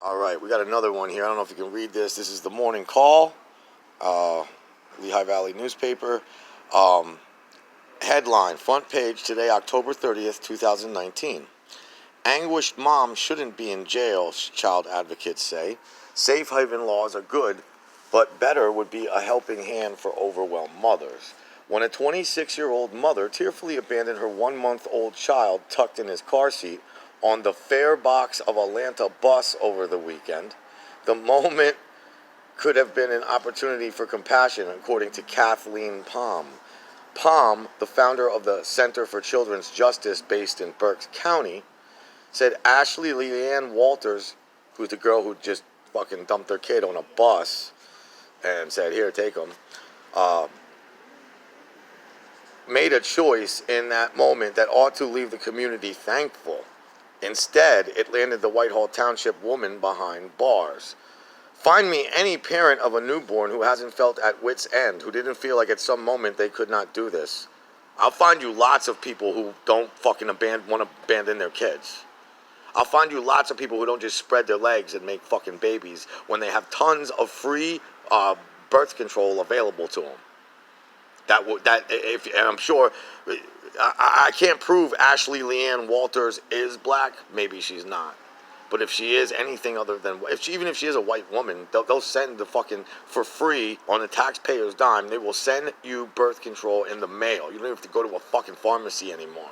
All right, we got another one here. I don't know if you can read this. This is the Morning Call, Lehigh Valley newspaper. Headline, front page today, October 30th, 2019. Anguished mom shouldn't be in jail, child advocates say. Safe haven laws are good, but better would be a helping hand for overwhelmed mothers. When a 26-year-old mother tearfully abandoned her 1-month-old child tucked in his car seat on the fare box of Atlanta bus over the weekend, the moment could have been an opportunity for compassion, according to Kathleen Palm. Palm, the founder of the Center for Children's Justice based in Berks County, said Ashley Leanne Walters, who's the girl who just fucking dumped their kid on a bus and said, here, take him, made a choice in that moment that ought to leave the community thankful. Instead, it landed the Whitehall Township woman behind bars. Find me any parent of a newborn who hasn't felt at wit's end, who didn't feel like at some moment they could not do this. I'll find you lots of people who don't fucking want to abandon their kids. I'll find you lots of people who don't just spread their legs and make fucking babies when they have tons of free birth control available to them. And I'm sure, I can't prove Ashley Leanne Walters is black. Maybe she's not. But if she is anything other than, even if she is a white woman, they'll send the fucking, for free, on the taxpayer's dime, they will send you birth control in the mail. You don't have to go to a fucking pharmacy anymore.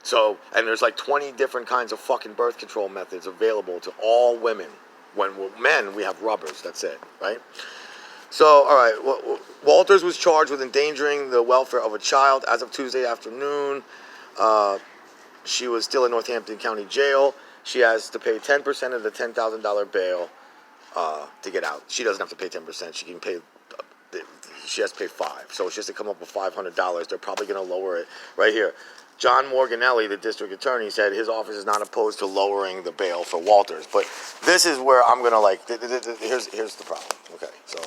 So, and there's like 20 different kinds of fucking birth control methods available to all women. When we're men, we have rubbers. That's it, right? So, all right, Walters was charged with endangering the welfare of a child as of Tuesday afternoon. She was still in Northampton County Jail. She has to pay 10% of the $10,000 bail to get out. She doesn't have to pay 10%. She can pay. She has to pay $5. So it's just to come up with $500. They're probably going to lower it right here. John Morganelli, the district attorney, said his office is not opposed to lowering the bail for Walters. But this is where I'm going to here's the problem. Okay, so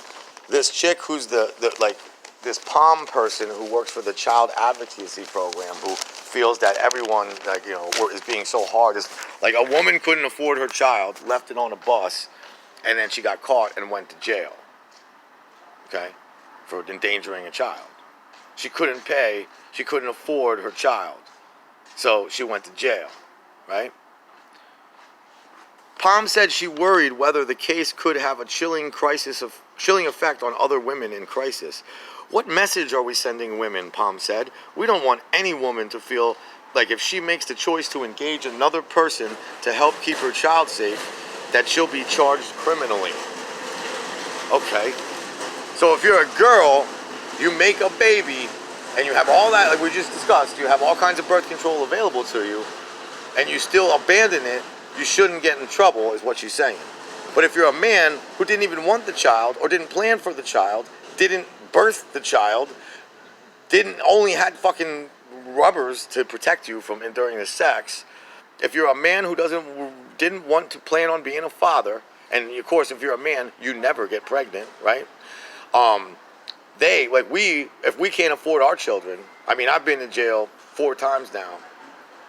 this chick who's this Palm person who works for the child advocacy program, who feels that everyone, is being so hard. Is like a woman couldn't afford her child, left it on a bus, and then she got caught and went to jail. Okay, for endangering a child. She couldn't pay. She couldn't afford her child, so she went to jail. Right? Palm said she worried whether the case could have a chilling effect on other women in crisis. What message are we sending women, Palm said. We don't want any woman to feel like if she makes the choice to engage another person to help keep her child safe, that she'll be charged criminally. Okay. So if you're a girl, you make a baby, and you have all that, like we just discussed, you have all kinds of birth control available to you, and you still abandon it, you shouldn't get in trouble, is what she's saying. But if you're a man who didn't even want the child, or didn't plan for the child, didn't birth the child, only had fucking rubbers to protect you from during the sex, if you're a man who didn't want to plan on being a father, and of course if you're a man, you never get pregnant, right? If we can't afford our children, I mean, I've been in jail 4 times now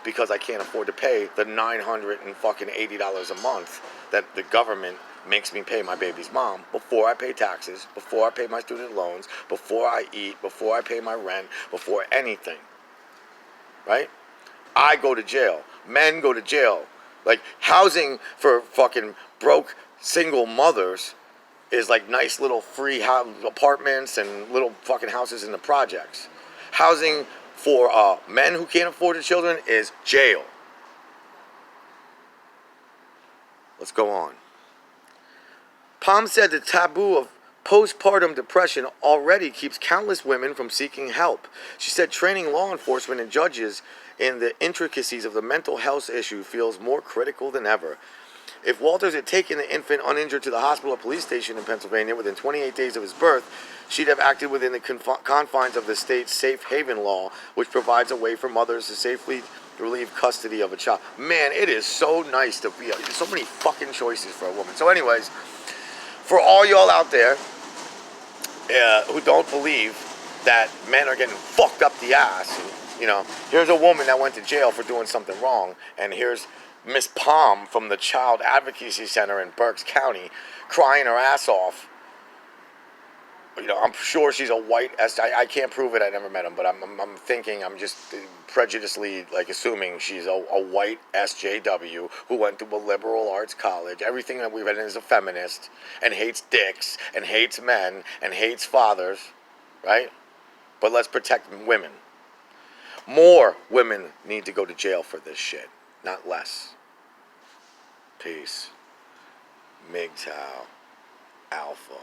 because I can't afford to pay the $980 a month that the government makes me pay my baby's mom before I pay taxes, before I pay my student loans, before I eat, before I pay my rent, before anything. Right? I go to jail. Men go to jail. Like, housing for fucking broke single mothers is like nice little free apartments and little fucking houses in the projects. Housing for men who can't afford their children is jail. Let's go on. Palm said the taboo of postpartum depression already keeps countless women from seeking help. She said training law enforcement and judges in the intricacies of the mental health issue feels more critical than ever. If Walters had taken the infant uninjured to the hospital or police station in Pennsylvania within 28 days of his birth, she'd have acted within the confines of the state's safe haven law, which provides a way for mothers to safely relieve custody of a child. Man, it is so nice to be. There's so many fucking choices for a woman. So anyways, for all y'all out there who don't believe that men are getting fucked up the ass, here's a woman that went to jail for doing something wrong, and here's Miss Palm from the Child Advocacy Center in Berks County, crying her ass off. You know, I'm sure she's a white I can't prove it. I never met him, but I'm thinking, I'm just prejudicedly like assuming she's a white SJW who went to a liberal arts college. Everything that we've read is a feminist and hates dicks and hates men and hates fathers, right? But let's protect women. More women need to go to jail for this shit, not less. Peace. Mgtow. Alpha.